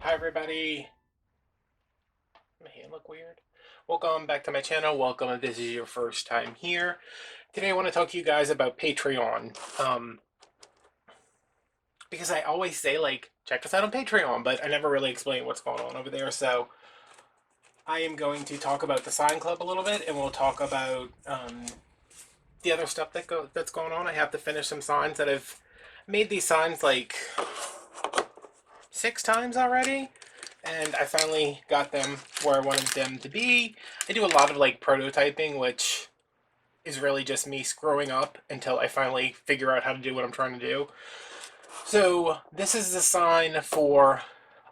Hi everybody. My hand look weird. Welcome back to my channel. Welcome if this is your first time here. Today I want to talk to you guys about Patreon. Because I always say like check us out on Patreon, but I never really explain what's going on over there. So I am going to talk about the Sign Club a little bit, and we'll talk about the other stuff that's going on. I have to finish some signs that I've made these signs like 6 times already, and I finally got them where I wanted them to be. I do a lot of like prototyping, which is really just me screwing up until I finally figure out how to do what I'm trying to do. So this is the sign for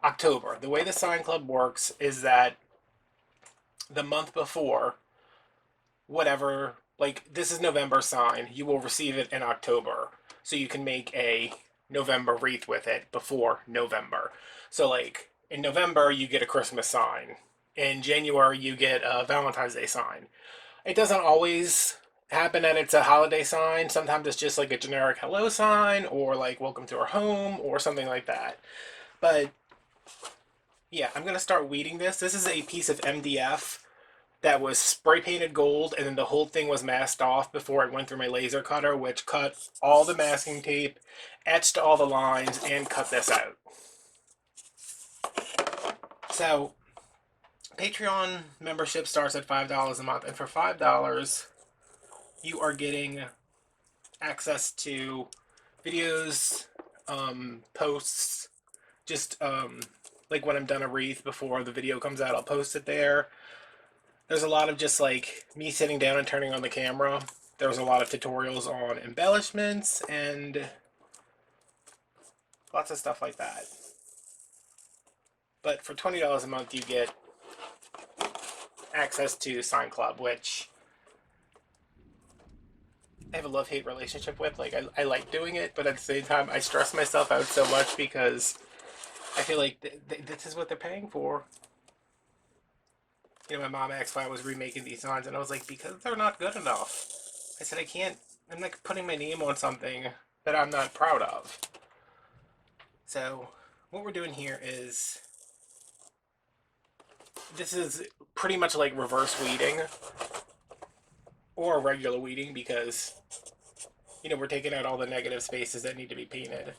October. The way the Sign Club works is that the month before, whatever, like this is November sign, you will receive it in October. So you can make a November wreath with it before November. So like in November you get a Christmas sign. In January you get a Valentine's Day sign. It doesn't always happen that it's a holiday sign. Sometimes it's just like a generic hello sign or like welcome to our home or something like that. But yeah, I'm gonna start weeding this. This is a piece of MDF that was spray painted gold, and then the whole thing was masked off before it went through my laser cutter, which cut all the masking tape, etched all the lines, and cut this out. So Patreon membership starts at $5 a month, and for $5 you are getting access to videos, posts, just like when I'm done a wreath before the video comes out, I'll post it there. There's a lot of just like me sitting down and turning on the camera. There's a lot of tutorials on embellishments and lots of stuff like that. But for $20 a month, you get access to Sign Club, which I have a love-hate relationship with. Like, I like doing it, but at the same time, I stress myself out so much because I feel like this is what they're paying for. You know, my mom asked why I was remaking these signs, and I was like, because they're not good enough. I said, I can't, I'm like putting my name on something that I'm not proud of. So, what we're doing here is, this is pretty much like reverse weeding, or regular weeding, because, you know, we're taking out all the negative spaces that need to be painted.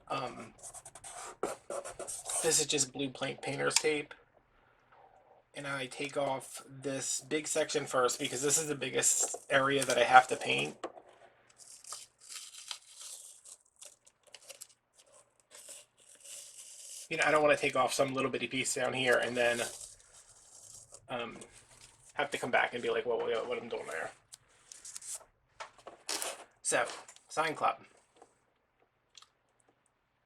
Um, this is just blue painter's tape. And I take off this big section first because this is the biggest area that I have to paint. You know, I don't want to take off some little bitty piece down here and then um, have to come back and be like, well, what I'm doing there. So, Sign Club.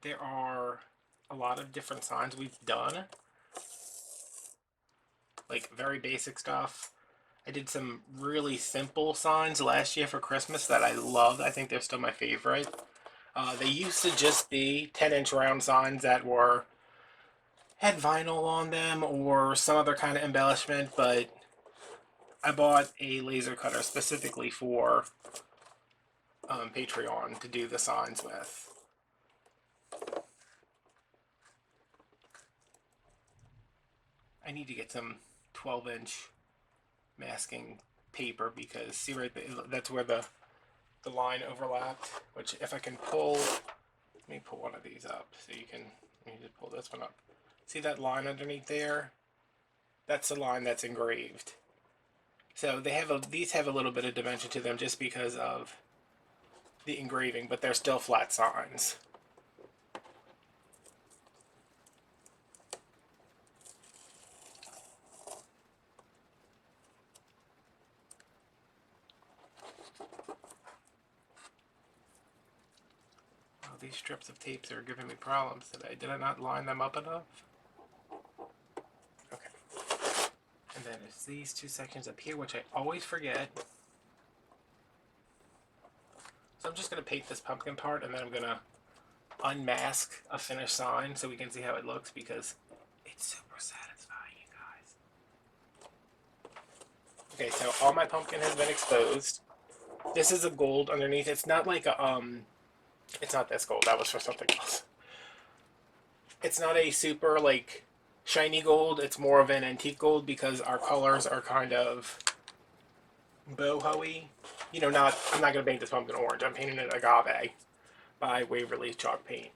There are a lot of different signs we've done. Like, very basic stuff. I did some really simple signs last year for Christmas that I loved. I think they're still my favorite. They used to just be 10-inch round signs that had vinyl on them or some other kind of embellishment, but I bought a laser cutter specifically for Patreon to do the signs with. I need to get some 12-inch masking paper because see right there, that's where the line overlapped, which if I can pull, let me pull one of these up so you can, let me just pull this one up. See that line underneath there? That's the line that's engraved. So they have these have a little bit of dimension to them just because of the engraving, but they're still flat signs. Oh, these strips of tapes are giving me problems today. Did I not line them up enough? Okay. And then it's these two sections up here, which I always forget. So I'm just going to paint this pumpkin part, and then I'm going to unmask a finished sign so we can see how it looks, because it's super satisfying, you guys. Okay, so all my pumpkin has been exposed. This is a gold underneath. It's not like a, it's not this gold. That was for something else. It's not a super like shiny gold. It's more of an antique gold because our colors are kind of boho-y. You know, not I'm not gonna paint this pumpkin orange. I'm painting it agave by Waverly Chalk Paint.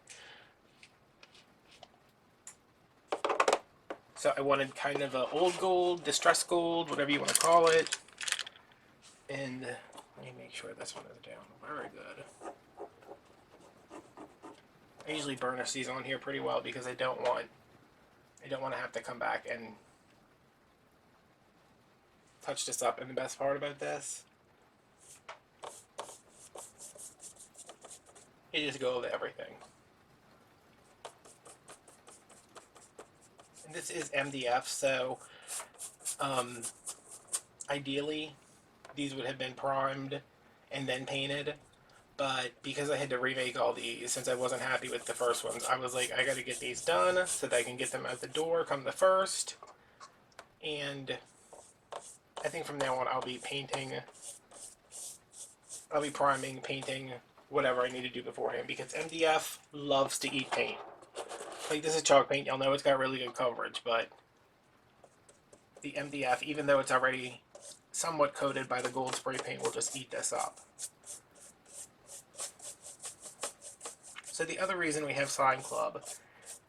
So I wanted kind of a old gold, distressed gold, whatever you want to call it. And let me make sure this one is down. Very good. I usually burnish these on here pretty well because I don't want to have to come back and touch this up. And the best part about this, you just go over everything. And this is MDF, so ideally these would have been primed and then painted. But because I had to remake all these, since I wasn't happy with the first ones, I was like, I gotta get these done so that I can get them out the door come the first. And I think from now on I'll be painting, I'll be priming, painting, whatever I need to do beforehand, because MDF loves to eat paint. Like, this is chalk paint, you'll know it's got really good coverage, but the MDF, even though it's already somewhat coated by the gold spray paint, will just eat this up. So the other reason we have Sign Club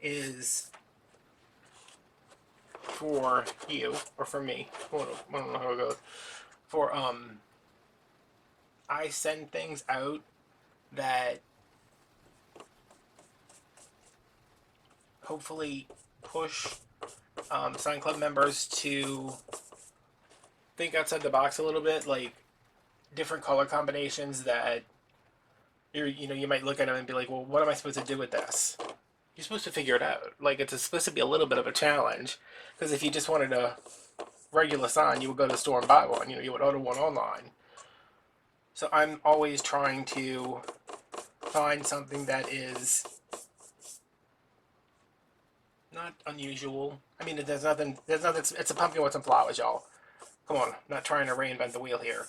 is for you, or for me, I don't know how it goes, for, I send things out that hopefully push Sign Club members to think outside the box a little bit, like different color combinations that you might look at them and be like, well, what am I supposed to do with this? You're supposed to figure it out. Like, it's supposed to be a little bit of a challenge, because if you just wanted a regular sign, you would go to the store and buy one. You would order one online. So I'm always trying to find something that is not unusual. I mean, there's nothing. It's a pumpkin with some flowers, y'all. Come on, I'm not trying to reinvent the wheel here.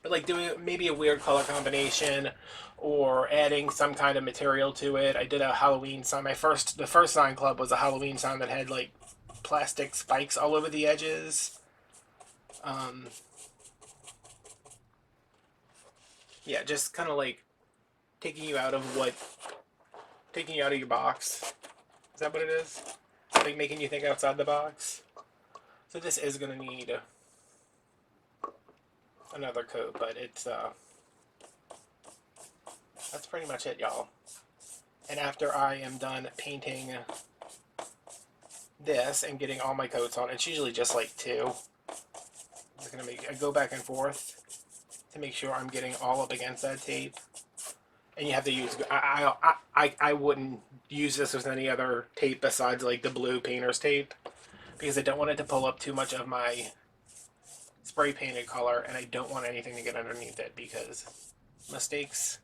But like doing maybe a weird color combination, or adding some kind of material to it. I did a Halloween sign. The first Sign Club was a Halloween sign that had like plastic spikes all over the edges. Yeah, just kind of like taking you out of your box. Is that what it is? Like making you think outside the box. So this is gonna need another coat, but it's that's pretty much it, y'all. And after I am done painting this and getting all my coats on, it's usually just like two. I'm just gonna I go back and forth to make sure I'm getting all up against that tape. And you have to use, I wouldn't use this with any other tape besides like the blue painter's tape, because I don't want it to pull up too much of my spray painted color, and I don't want anything to get underneath it, because mistakes,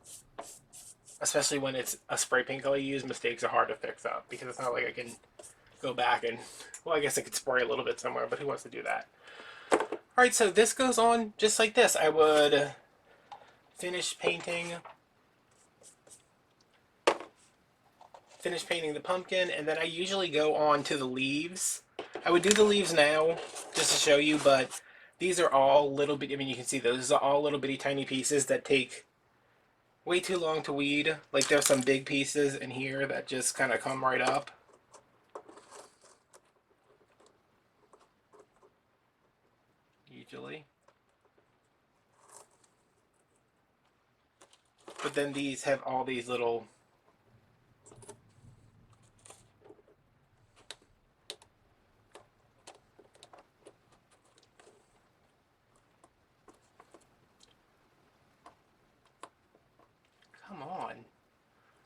especially when it's a spray paint color you use, mistakes are hard to fix up, because it's not like I can go back and, well, I guess I could spray a little bit somewhere, but who wants to do that? Alright, so this goes on just like this. I would finish painting the pumpkin, and then I usually go on to the leaves. I would do the leaves now just to show you, but these are all little bit, I mean, you can see those are all little bitty tiny pieces that take way too long to weed. Like, there's some big pieces in here that just kind of come right up. Usually. But then these have all these little come on.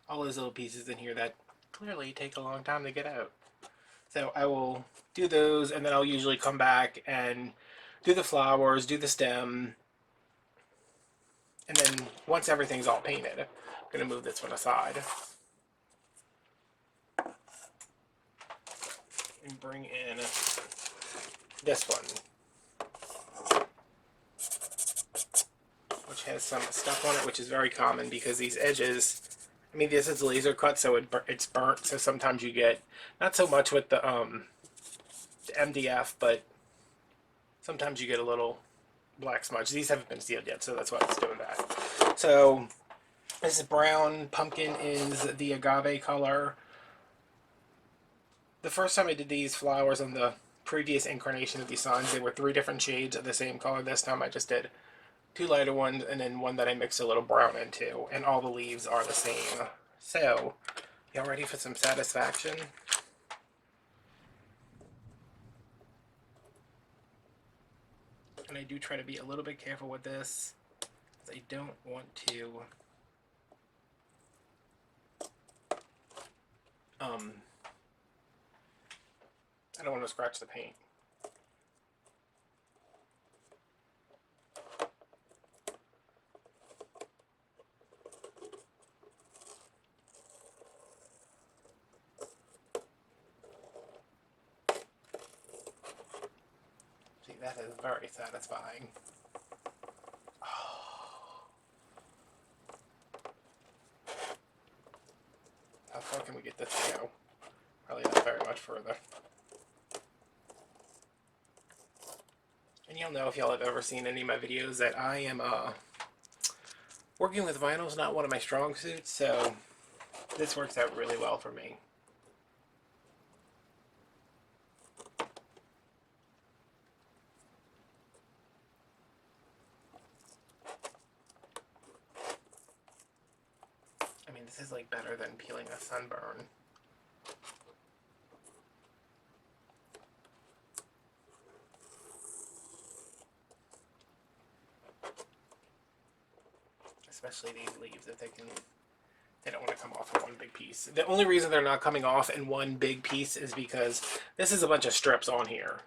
All those little pieces in here that clearly take a long time to get out. So I will do those, and then I'll usually come back and do the flowers, do the stem, and then once everything's all painted, I'm going to move this one aside and bring in this one, which has some stuff on it, which is very common because these edges I mean, this is laser cut, so it's burnt. So sometimes you get not so much with the MDF, but sometimes you get a little black smudge. These haven't been sealed yet, so that's why it's doing that. So this is brown. Pumpkin is the agave color. The first time I did these flowers on the previous incarnation of these signs, they were 3 different shades of the same color. This time I just did 2 lighter ones and then one that I mixed a little brown into, and all the leaves are the same. So, y'all ready for some satisfaction? And I do try to be a little bit careful with this, because I don't want to I don't want to scratch the paint. See, that is very satisfying. How far can we get this to go? Probably not very much further. And you'll know if y'all have ever seen any of my videos that I am working with vinyl is not one of my strong suits, so this works out really well for me. I mean, this is like better than peeling a sunburn. Especially these leaves, if they don't want to come off in one big piece. The only reason they're not coming off in one big piece is because this is a bunch of strips on here.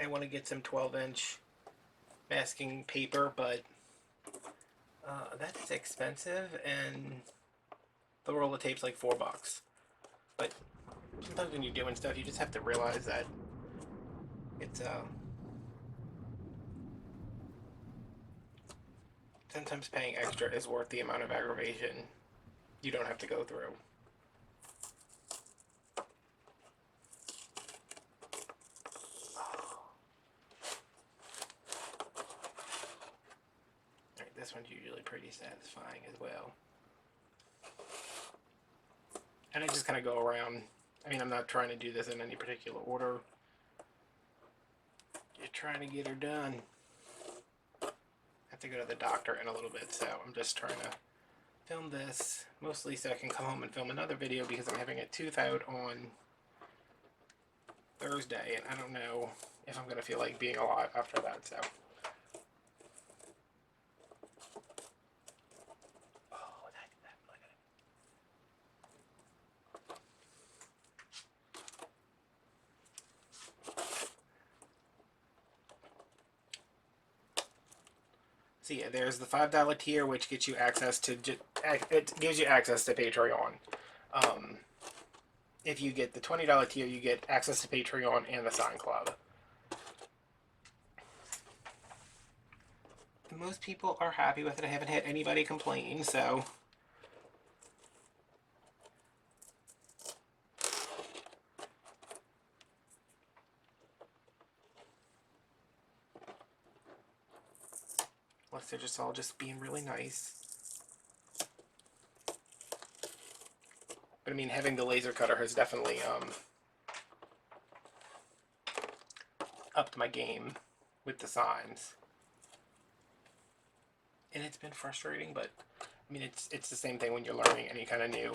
I want to get some 12-inch masking paper, but that's expensive, and the roll of tape's like $4. But sometimes when you're doing stuff, you just have to realize that it's sometimes paying extra is worth the amount of aggravation you don't have to go through. Alright, this one's usually pretty satisfying as well. And I just kind of go around. I mean, I'm not trying to do this in any particular order. You're trying to get her done. I have to go to the doctor in a little bit, so I'm just trying to film this mostly so I can come home and film another video, because I'm having a tooth out on Thursday, and I don't know if I'm going to feel like being alive after that, so. So yeah, there's the $5 tier, which gets you access to, it gives you access to Patreon. If you get the $20 tier, you get access to Patreon and the Sign Club. Most people are happy with it. I haven't had anybody complain, so. Unless they're just all just being really nice. But I mean, having the laser cutter has definitely upped my game with the signs. And it's been frustrating, but I mean, it's the same thing when you're learning any kind of new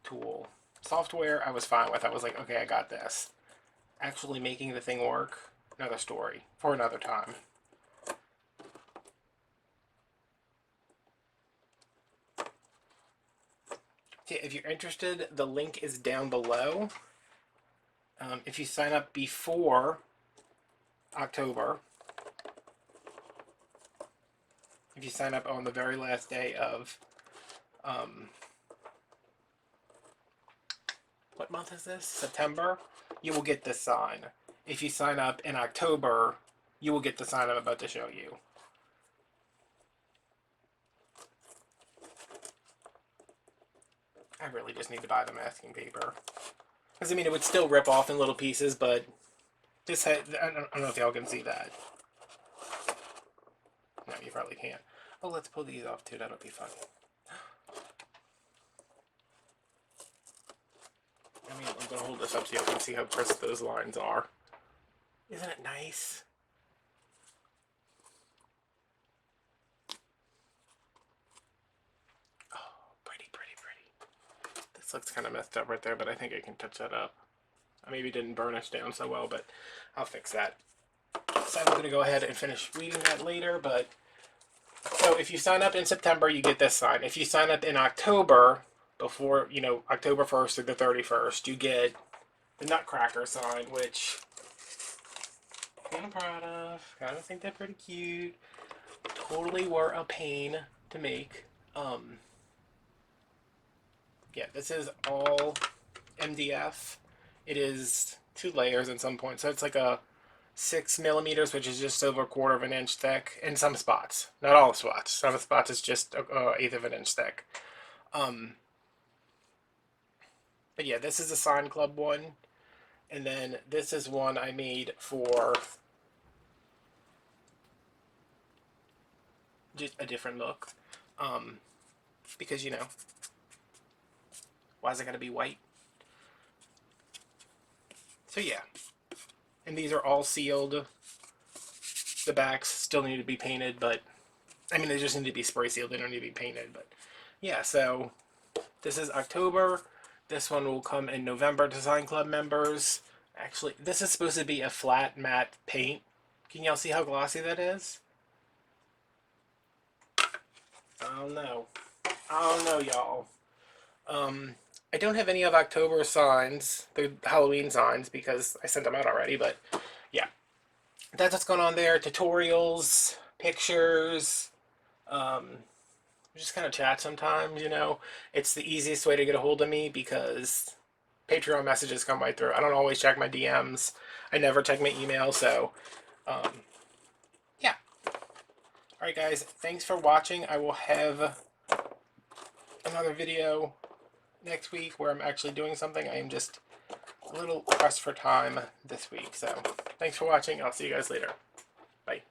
tool. Software, I was fine with. I was like, okay, I got this. Actually making the thing work, another story for another time. If you're interested, the link is down below. If you sign up before October, if you sign up on the very last day of, what month is this? September, you will get this sign. If you sign up in October, you will get the sign I'm about to show you. I really just need to buy the masking paper. Because, I mean, it would still rip off in little pieces, but this I don't know if y'all can see that. No, you probably can't. Oh, let's pull these off too. That'll be fun. I mean, I'm going to hold this up so you can see how crisp those lines are. Isn't it nice? Oh, pretty, pretty, pretty. This looks kind of messed up right there, but I think I can touch that up. I maybe didn't burnish down so well, but I'll fix that. So I'm going to go ahead and finish reading that later, but so if you sign up in September, you get this sign. If you sign up in October, before, you know, October 1st or the 31st, you get the Nutcracker sign, which I'm proud of. I think they're pretty cute. Totally were a pain to make. Yeah, this is all MDF. It is 2 layers at some point, so it's like a 6 millimeters, which is just over a quarter of an inch thick in some spots. Not all spots. Some spots it's just an eighth of an inch thick. But yeah, this is a Sign Club one, and then this is one I made for just a different look, because, you know, why is it gotta be white? So yeah, and these are all sealed. The backs still need to be painted, but I mean, they just need to be spray sealed. They don't need to be painted. But yeah, so this is October. This one will come in November to Sign Club members. Actually, this is supposed to be a flat matte paint. Can y'all see how glossy that is? I don't know. I don't know, y'all. I don't have any of October signs, the Halloween signs, because I sent them out already, but yeah. That's what's going on there. Tutorials, pictures, just kind of chat sometimes, you know. It's the easiest way to get a hold of me because Patreon messages come right through. I don't always check my DMs. I never check my email, so yeah. Alright guys, thanks for watching. I will have another video next week where I'm actually doing something. I am just a little pressed for time this week, so thanks for watching. I'll see you guys later. Bye.